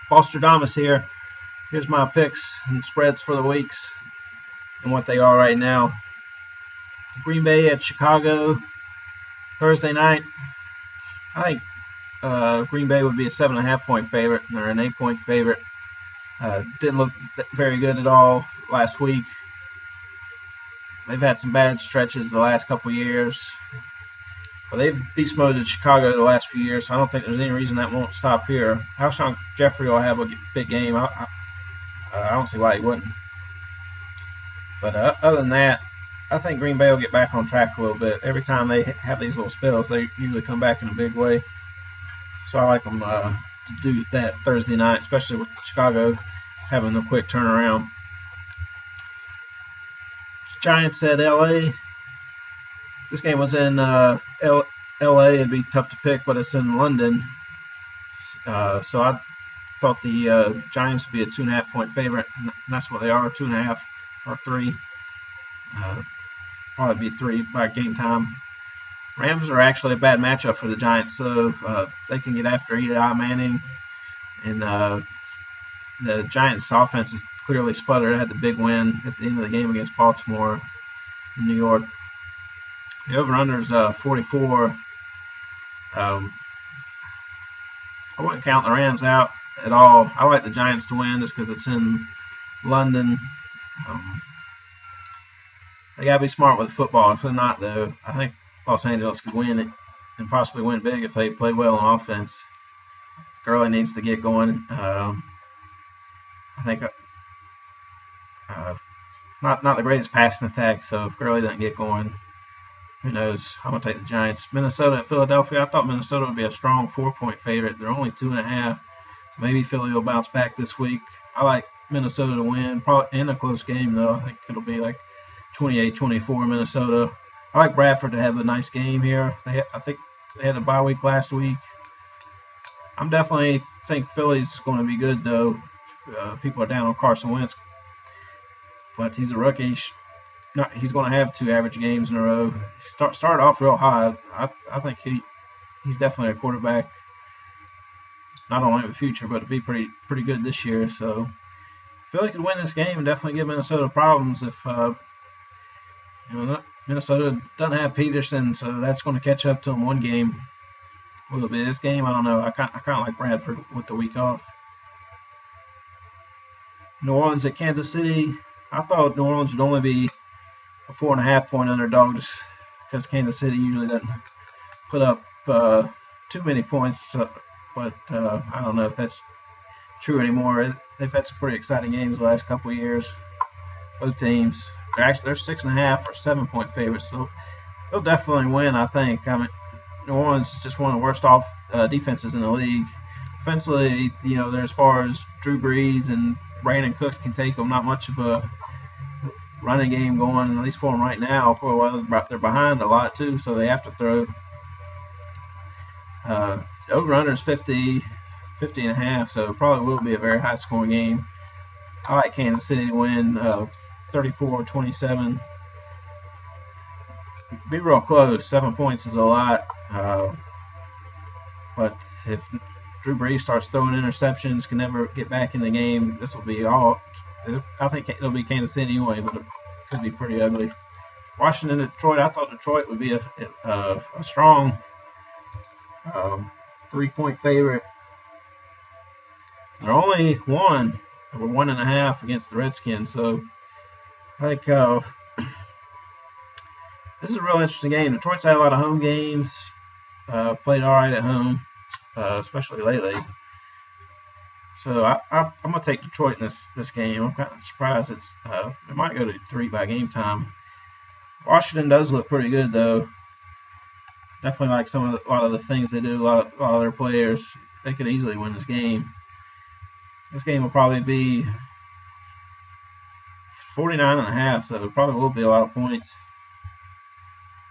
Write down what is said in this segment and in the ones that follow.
Bostradamus here. Here's my picks and spreads for the weeks and what they are right now. Green Bay at Chicago Thursday night. I think Green Bay would be a 7.5-point favorite. They're an 8-point favorite. Didn't look very good at all last week. They've had some bad stretches the last couple years, but they've beast moded Chicago the last few years, so I don't think there's any reason that won't stop here. Alshon Jeffrey will have a big game. I don't see why he wouldn't. But other than that, I think Green Bay will get back on track a little bit. Every time they have these little spells, they usually come back in a big way. So I like them to do that Thursday night, especially with Chicago having a quick turnaround. Giants at LA. This game was in LA. It'd be tough to pick, but it's in London. So I thought the Giants would be a 2.5-point favorite, and that's what they are, 2.5 or 3. Probably be 3 by game time. Rams are actually a bad matchup for the Giants, so they can get after Eli Manning. And the Giants' offense is clearly sputtered. It had the big win at the end of the game against Baltimore in New York. The over-under is 44. I wouldn't count the Rams out at all. I like the Giants to win just because it's in London. They got to be smart with football. If they're not, though, I think Los Angeles could win it and possibly win big if they play well on offense. Gurley needs to get going. I think not the greatest passing attack, so if Gurley doesn't get going, who knows? I'm going to take the Giants. Minnesota at Philadelphia. I thought Minnesota would be a strong 4-point favorite. They're only 2.5, so maybe Philly will bounce back this week. I like Minnesota to win, probably in a close game, though. I think it'll be like 28-24 Minnesota. I like Bradford to have a nice game here. I think they had a bye week last week. I'm definitely think Philly's going to be good, though. People are down on Carson Wentz, but he's a rookie. He's going to have 2 average games in a row. Started off real high. I think he's definitely a quarterback, not only in the future, but to be pretty good this year. So Philly could win this game and definitely give Minnesota problems if Minnesota doesn't have Peterson, so that's going to catch up to them one game. Will it be this game? I don't know. I kind of like Bradford with the week off. New Orleans at Kansas City. I thought New Orleans would only be a 4.5-point underdog just because Kansas City usually doesn't put up too many points. But I don't know if that's true anymore. They've had some pretty exciting games the last couple of years. Both teams. They're 6.5 or 7-point favorites, so they'll definitely win. I think. I mean, New Orleans is just one of the worst defenses in the league. Offensively, they're as far as Drew Brees and Brandon Cooks can take them. Not much of a running game going, at least for them right now. Well, they're behind a lot too, so they have to throw. Over-under is 50.5, so it probably will be a very high-scoring game. I like Kansas City to win 34-27. Be real close. 7 points is a lot. But if Drew Brees starts throwing interceptions, can never get back in the game, this will be all. I think it'll be Kansas City anyway, but it could be pretty ugly. Washington at Detroit. I thought Detroit would be a strong 3-point favorite. They're only 1.5 against the Redskins, so I think this is a real interesting game. Detroit's had a lot of home games, played all right at home, especially lately. So I'm going to take Detroit in this game. I'm kind of surprised it might go to 3 by game time. Washington does look pretty good, though. Definitely like a lot of the things they do, a lot of their players. They could easily win this game. This game will probably be 49.5, so it probably will be a lot of points.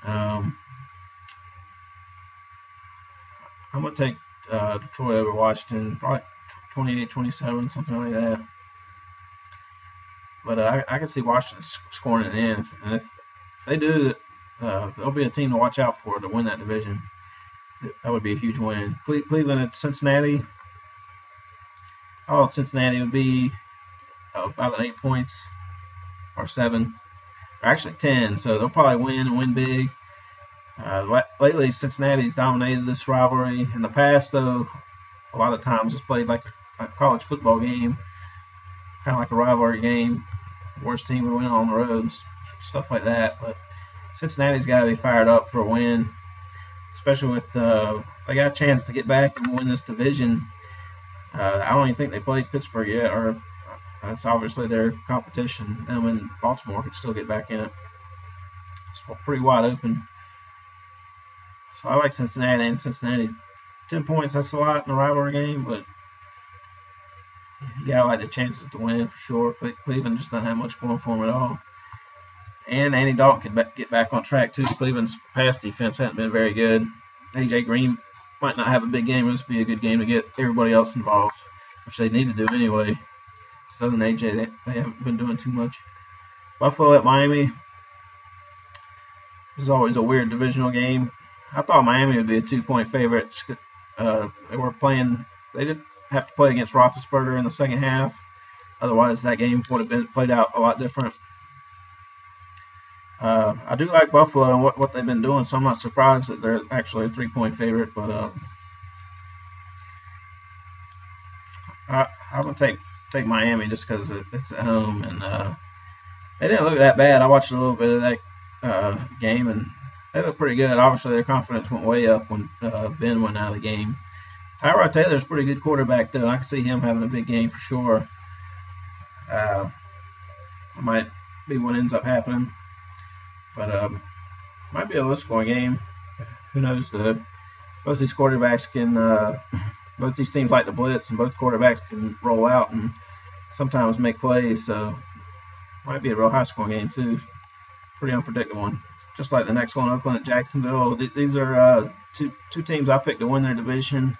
I'm going to take Detroit over Washington, probably 28-27, something like that. But I can see Washington scoring at the end. And if they do, there'll be a team to watch out for to win that division. That would be a huge win. Cleveland at Cincinnati. I thought Cincinnati would be about 8 points or 7, or actually 10. So they'll probably win and win big. Lately, Cincinnati's dominated this rivalry. In the past, though, a lot of times it's played like a college football game, kind of like a rivalry game. The worst team would win on the road, stuff like that. But Cincinnati's got to be fired up for a win, especially with they got a chance to get back and win this division. I don't even think they played Pittsburgh yet, or that's obviously their competition. Them and Baltimore could still get back in it. It's pretty wide open. So I like Cincinnati, and Cincinnati 10 points, that's a lot in a rivalry game, but you gotta like the chances to win for sure. Cleveland just doesn't have much going for them at all. And Andy Dalton can get back on track too. Cleveland's pass defense hasn't been very good. AJ Green might not have a big game. This would be a good game to get everybody else involved, which they need to do anyway. So than AJ, they haven't been doing too much. Buffalo at Miami. This is always a weird divisional game. I thought Miami would be a 2-point favorite. They did have to play against Roethlisberger in the second half. Otherwise, that game would have been played out a lot different. I do like Buffalo and what they've been doing, so I'm not surprised that they're actually a 3-point favorite. But I'm gonna take Miami just because it's at home, and they didn't look that bad. I watched a little bit of that game, and they look pretty good. Obviously, their confidence went way up when Ben went out of the game. Tyrod Taylor's a pretty good quarterback, though. I can see him having a big game for sure. It might be what ends up happening. But might be a low-scoring game. Who knows? Both these quarterbacks can, both these teams like to blitz, and both quarterbacks can roll out and sometimes make plays. So might be a real high-scoring game too. Pretty unpredictable one. Just like the next one, Oakland at Jacksonville. These are two teams I picked to win their division,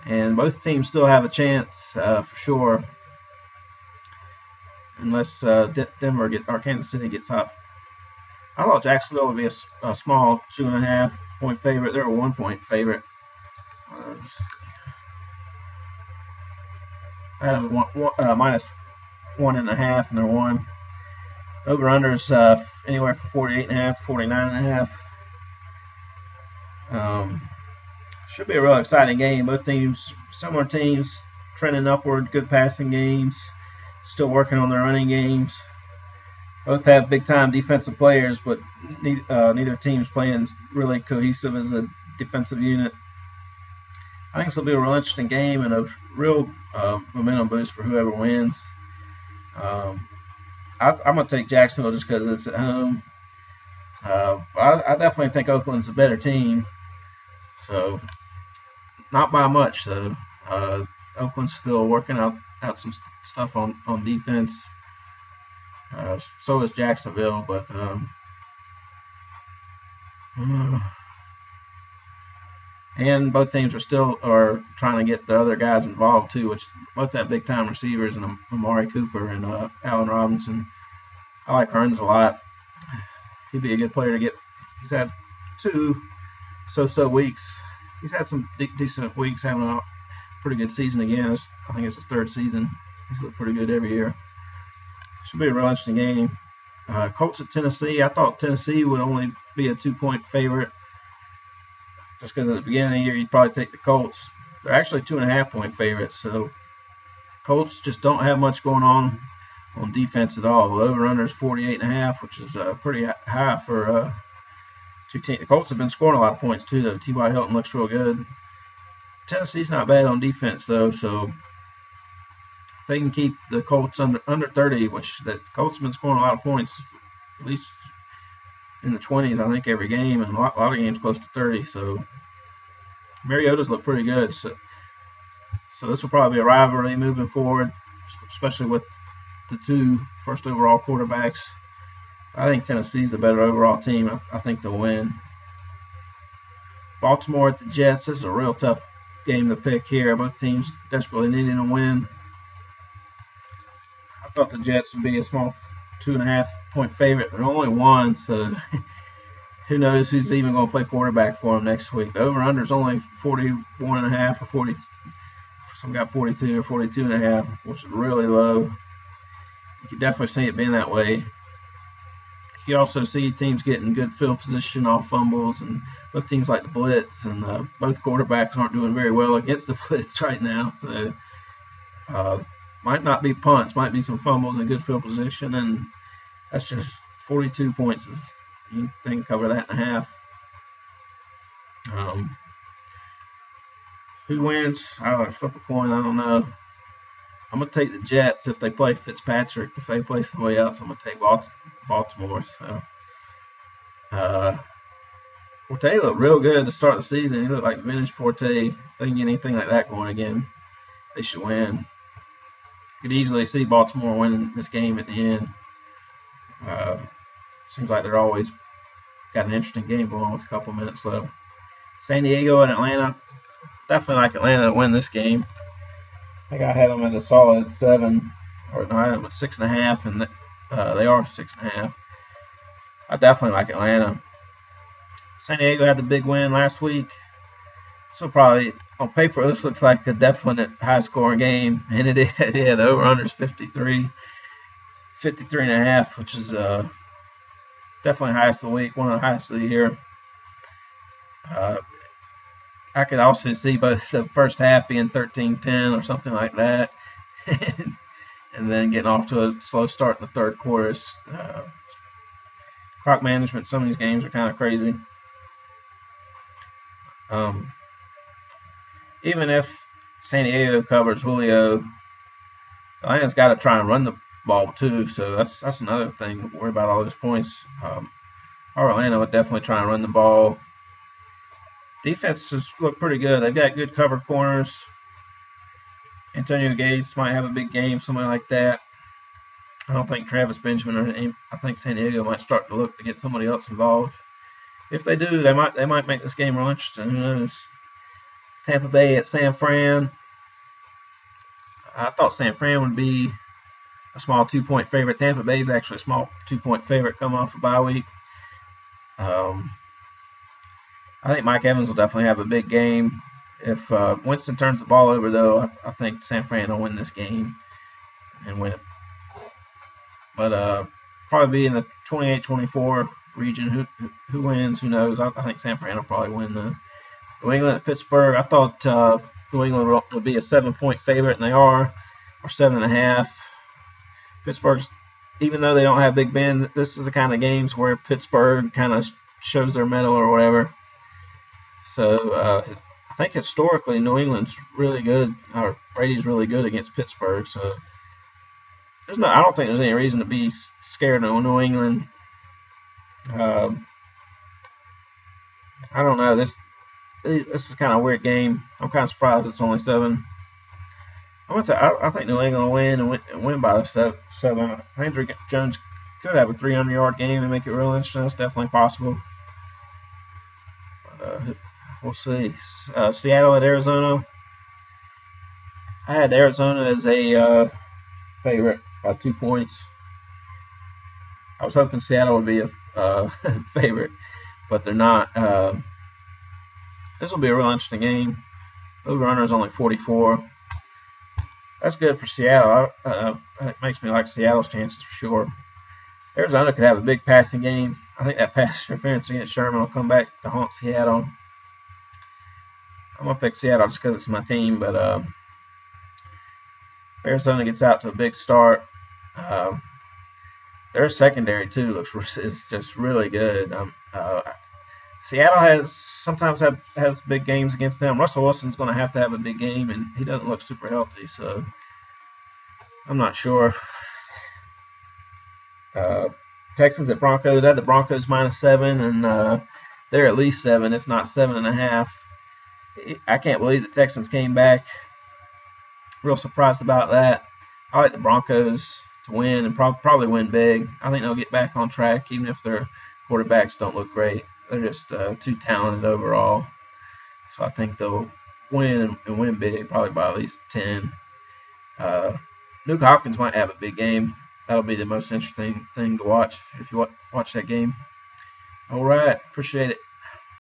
and both teams still have a chance for sure, unless Denver or Kansas City gets hot. I thought Jacksonville would be a small 2.5-point favorite. They're a 1-point favorite. I have minus 1.5, and they're 1. Over unders anywhere from 48.5 to 49.5. Should be a real exciting game. Both teams, similar teams, trending upward. Good passing games. Still working on their running games. Both have big-time defensive players, but neither team's playing really cohesive as a defensive unit. I think this will be a real interesting game and a real momentum boost for whoever wins. I'm going to take Jacksonville just because it's at home. I definitely think Oakland's a better team. So, not by much, though. Oakland's still working out some stuff on defense. So is Jacksonville, but and both teams are trying to get the other guys involved too, which both have big time receivers, and Amari Cooper and Allen Robinson. I like Hearns a lot. He'd be a good player to get. He's had 2 so-so weeks. He's had some decent weeks, having a pretty good season again. I think it's his 3rd season. He's looked pretty good every year. Should be a real interesting game. Colts at Tennessee. I thought Tennessee would only be a 2-point favorite, just because at the beginning of the year you'd probably take the Colts. They're actually 2.5-point favorites. So Colts just don't have much going on defense at all. The over/under is 48.5, which is pretty high for 2 teams. The Colts have been scoring a lot of points too, though. T.Y. Hilton looks real good. Tennessee's not bad on defense though, so if they can keep the Colts under 30, which the Colts have been scoring a lot of points, at least in the 20s, I think, every game, and a lot of games close to 30. So Mariota's look pretty good. So this will probably be a rivalry moving forward, especially with the 2 first overall quarterbacks. I think Tennessee's the better overall team. I think they'll win. Baltimore at the Jets. This is a real tough game to pick here. Both teams desperately needing a win. I thought the Jets would be a small 2.5-point favorite. They're only 1, so who knows who's even going to play quarterback for them next week. The over/under is only 41.5 or 40, Some got 42 or 42.5, which is really low. You can definitely see it being that way. You also see teams getting good field position off fumbles, and both teams like the blitz, and both quarterbacks aren't doing very well against the blitz right now. So might not be punts, might be some fumbles and good field position, and that's just 42 points. You can cover that in half. Who wins? I don't know, flip a coin. I don't know. I'm going to take the Jets if they play Fitzpatrick. If they play somebody else, I'm going to take Baltimore. So, Forte looked real good to start the season. He looked like vintage Forte. If they can get anything like that going again, they should win. Could easily see Baltimore winning this game at the end. Seems like they're always got an interesting game going with a couple minutes left. San Diego and Atlanta. Definitely like Atlanta to win this game. I think I had them at a solid 7, or no, I had them at 6.5, and they are 6.5. I definitely like Atlanta. San Diego had the big win last week, so probably on paper this looks like a definite high-scoring game, and it is. Yeah, the over/under is 53.5, which is definitely highest of the week, one of the highest of the year. I could also see both the first half being 13-10 or something like that, and then getting off to a slow start in the third quarter. Clock management, some of these games are kind of crazy. Even if San Diego covers Julio, Atlanta's got to try and run the ball too, so that's another thing to worry about all those points. Atlanta would definitely try and run the ball. Defenses look pretty good. They've got good covered corners. Antonio Gates might have a big game, something like that. I don't think Travis Benjamin or I think San Diego might start to look to get somebody else involved. If they do, they might make this game real interesting. Who knows? Tampa Bay at San Fran. I thought San Fran would be a small 2-point favorite. Tampa Bay is actually a small 2-point favorite coming off a bye week. I think Mike Evans will definitely have a big game. If Winston turns the ball over, though, I think San Fran will win this game and win it. But probably be in the 28-24 region. Who wins? Who knows? I think San Fran will probably win the New England at Pittsburgh. I thought New England would be a 7-point favorite, and they are, or 7.5. Pittsburgh's, even though they don't have Big Ben, this is the kind of games where Pittsburgh kind of shows their mettle or whatever. So I think historically New England's really good, or Brady's really good against Pittsburgh. So I don't think there's any reason to be scared of New England. I don't know. This is kind of a weird game. I'm kind of surprised it's only 7. I think New England will win and win by 7. Andrew Jones could have a 300-yard game and make it real interesting. That's definitely possible. We'll see. Seattle at Arizona. I had Arizona as a favorite by 2 points. I was hoping Seattle would be a favorite, but they're not. This will be a real interesting game. Over/under is only 44. That's good for Seattle. It makes me like Seattle's chances for sure. Arizona could have a big passing game. I think that pass interference against Sherman will come back to haunt Seattle. I'm going to pick Seattle just because it's my team, but Arizona gets out to a big start. Their secondary, too, is just really good. Seattle sometimes has big games against them. Russell Wilson's going to have a big game, and he doesn't look super healthy, so I'm not sure. Texans at Broncos. I had the Broncos -7, and they're at least 7, if not 7.5. I can't believe the Texans came back. Real surprised about that. I like the Broncos to win and probably win big. I think they'll get back on track, even if their quarterbacks don't look great. They're just too talented overall. So I think they'll win and win big, probably by at least 10. Nuke Hopkins might have a big game. That'll be the most interesting thing to watch if you watch that game. All right. Appreciate it.